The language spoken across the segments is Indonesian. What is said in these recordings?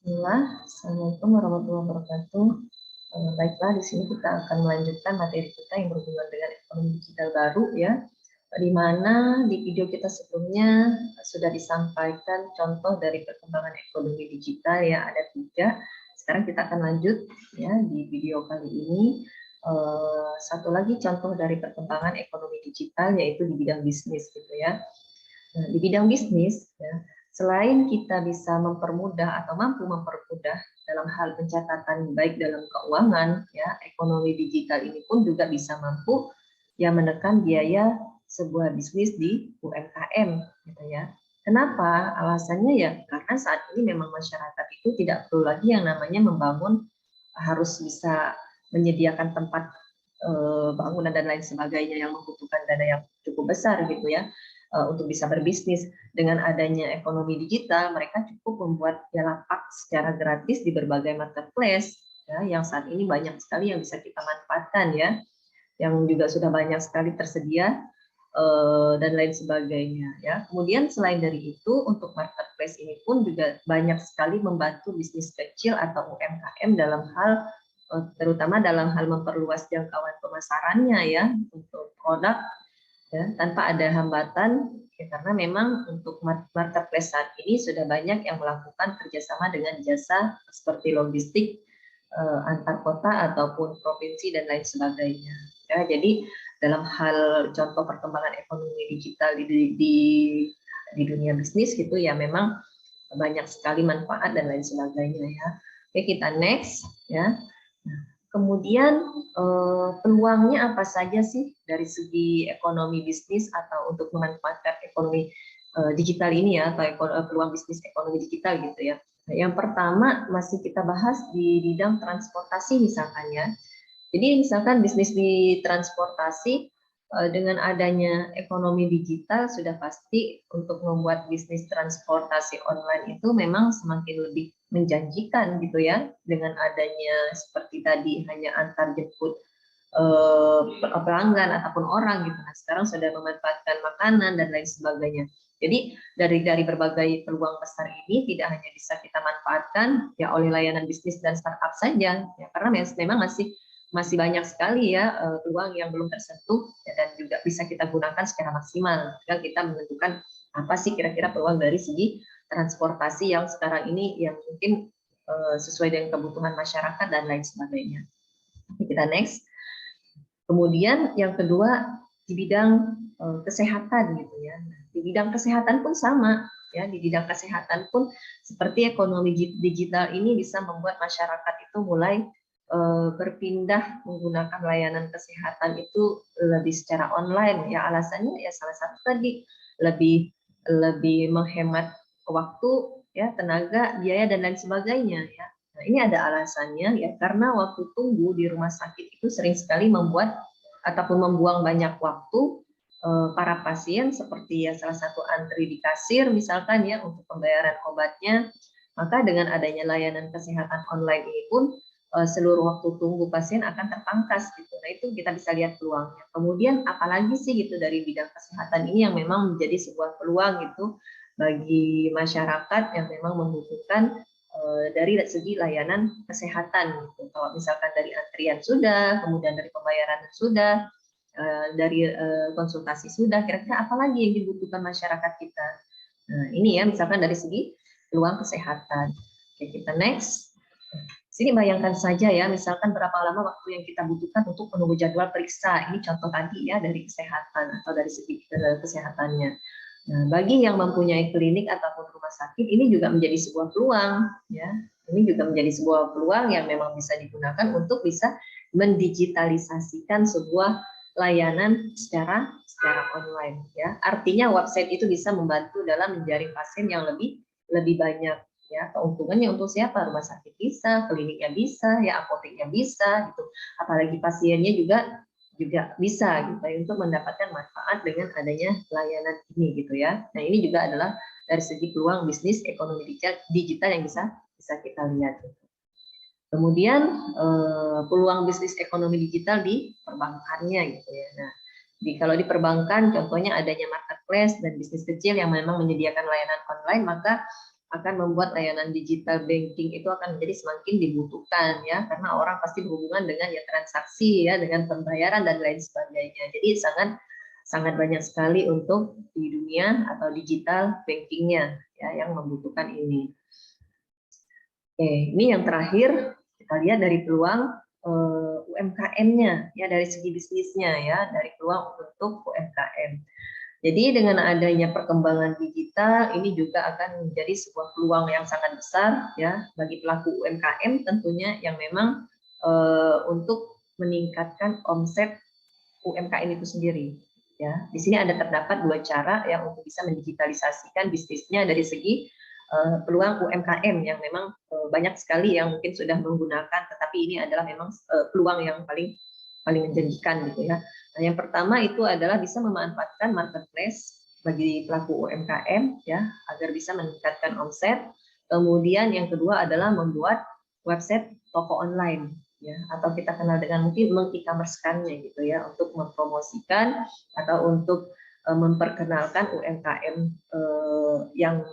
Bismillah. Assalamualaikum warahmatullahi wabarakatuh. Baiklah, di sini kita akan melanjutkan materi kita yang berhubungan dengan ekonomi digital baru ya. Di mana di video kita sebelumnya sudah disampaikan contoh dari perkembangan ekonomi digital ya, ada 3. Sekarang kita akan lanjut ya di video kali ini. Satu lagi contoh dari perkembangan ekonomi digital yaitu di bidang bisnis gitu ya. Nah, di bidang bisnis, ya, selain kita bisa mempermudah atau mampu mempermudah dalam hal pencatatan baik dalam keuangan, ya, ekonomi digital ini pun juga bisa mampu ya menekan biaya sebuah bisnis di UMKM, gitu ya. Kenapa? Alasannya ya karena saat ini memang masyarakat itu tidak perlu lagi yang namanya membangun harus bisa menyediakan tempat bangunan dan lain sebagainya yang membutuhkan dana yang cukup besar gitu ya untuk bisa berbisnis. Dengan adanya ekonomi digital, mereka cukup membuat ya lapak secara gratis di berbagai marketplace ya, yang saat ini banyak sekali yang bisa kita manfaatkan ya, yang juga sudah banyak sekali tersedia dan lain sebagainya ya. Kemudian selain dari itu untuk marketplace ini pun juga banyak sekali membantu bisnis kecil atau UMKM dalam hal terutama dalam hal memperluas jangkauan pemasarannya ya untuk produk ya, tanpa ada hambatan ya, karena memang untuk marketplace saat ini sudah banyak yang melakukan kerjasama dengan jasa seperti logistik antar kota ataupun provinsi dan lain sebagainya ya. Jadi dalam hal contoh perkembangan ekonomi digital di dunia bisnis gitu ya, memang banyak sekali manfaat dan lain sebagainya ya. Oke, kita next ya. Nah, kemudian peluangnya apa saja sih dari segi ekonomi bisnis atau untuk memanfaatkan ekonomi digital ini ya, atau peluang bisnis ekonomi digital gitu ya. Nah, yang pertama masih kita bahas di bidang transportasi misalkan ya. Jadi misalkan bisnis di transportasi dengan adanya ekonomi digital sudah pasti untuk membuat bisnis transportasi online itu memang semakin lebih menjanjikan gitu ya, dengan adanya seperti tadi hanya antar jemput pelanggan ataupun orang gitu. Nah, sekarang sudah memanfaatkan makanan dan lain sebagainya. Jadi dari berbagai peluang besar ini tidak hanya bisa kita manfaatkan ya oleh layanan bisnis dan startup saja ya, karena memang masih masih banyak sekali ya peluang yang belum tersentuh ya, dan juga bisa kita gunakan secara maksimal. Tinggal kita menentukan apa sih kira-kira peluang dari segi transportasi yang sekarang ini yang mungkin sesuai dengan kebutuhan masyarakat dan lain sebagainya. Kita next. Kemudian yang kedua di bidang kesehatan gitu ya. Nah, di bidang kesehatan pun sama ya, di bidang kesehatan pun seperti ekonomi digital ini bisa membuat masyarakat itu mulai berpindah menggunakan layanan kesehatan itu lebih secara online ya. Alasannya ya salah satu tadi lebih lebih menghemat waktu ya, tenaga, biaya dan lain sebagainya ya. Nah, ini ada alasannya ya, karena waktu tunggu di rumah sakit itu sering sekali membuat ataupun membuang banyak waktu para pasien, seperti ya salah satu antri di kasir misalkan ya untuk pembayaran obatnya. Maka dengan adanya layanan kesehatan online ini pun seluruh waktu tunggu pasien akan terpangkas gitu. Nah, itu kita bisa lihat peluangnya. Kemudian apalagi sih gitu dari bidang kesehatan ini yang memang menjadi sebuah peluang gitu bagi masyarakat yang memang membutuhkan dari segi layanan kesehatan gitu. Kalau misalkan dari antrian sudah, kemudian dari pembayaran sudah, dari konsultasi sudah, kira-kira apa lagi yang dibutuhkan masyarakat kita? Nah, ini ya misalkan dari segi peluang kesehatan. Oke, kita next. Sini bayangkan saja ya, misalkan berapa lama waktu yang kita butuhkan untuk menunggu jadwal periksa. Ini contoh tadi ya dari kesehatan atau dari segi kesehatannya. Nah, bagi yang mempunyai klinik ataupun rumah sakit, ini juga menjadi sebuah peluang ya. Ini juga menjadi sebuah peluang yang memang bisa digunakan untuk bisa mendigitalisasikan sebuah layanan secara online ya. Artinya website itu bisa membantu dalam menjaring pasien yang lebih banyak ya. Keuntungannya untuk siapa? Rumah sakit bisa, kliniknya bisa, ya apoteknya bisa gitu. Apalagi pasiennya juga bisa gitu ya, untuk mendapatkan manfaat dengan adanya layanan ini gitu ya. Nah, ini juga adalah dari segi peluang bisnis ekonomi digital yang bisa kita lihat. Kemudian peluang bisnis ekonomi digital di perbankannya gitu ya. Nah, kalau di perbankan contohnya adanya marketplace dan bisnis kecil yang memang menyediakan layanan online, maka akan membuat layanan digital banking itu akan menjadi semakin dibutuhkan ya, karena orang pasti berhubungan dengan ya transaksi ya, dengan pembayaran dan lain sebagainya. Jadi sangat sangat banyak sekali untuk di dunia atau digital bankingnya ya yang membutuhkan ini. Oke, ini yang terakhir kita lihat dari peluang UMKM-nya ya, dari segi bisnisnya ya, dari peluang untuk UMKM. Jadi dengan adanya perkembangan digital ini juga akan menjadi sebuah peluang yang sangat besar ya bagi pelaku UMKM tentunya, yang memang untuk meningkatkan omset UMKM itu sendiri ya. Di sini ada terdapat dua cara yang untuk bisa mendigitalisasikan bisnisnya dari segi peluang UMKM yang memang banyak sekali yang mungkin sudah menggunakan, tetapi ini adalah memang peluang yang paling menjanjikan gitu ya. Nah, yang pertama itu adalah bisa memanfaatkan marketplace bagi pelaku UMKM ya, agar bisa meningkatkan omset. Kemudian yang kedua adalah membuat website toko online ya, atau kita kenal dengan mungkin meng-e-commerce-kannya gitu ya, untuk mempromosikan atau untuk memperkenalkan UMKM yang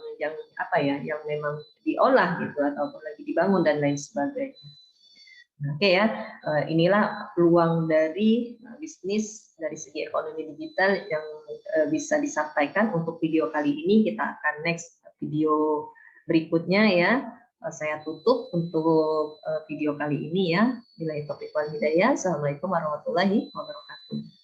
apa ya, yang memang diolah gitu ataupun lagi dibangun dan lain sebagainya. Oke ya, inilah peluang dari bisnis dari segi ekonomi digital yang bisa disampaikan untuk video kali ini. Kita akan next video berikutnya ya. Saya tutup untuk video kali ini ya. Bila taufiq wal hidayah. Assalamualaikum warahmatullahi wabarakatuh.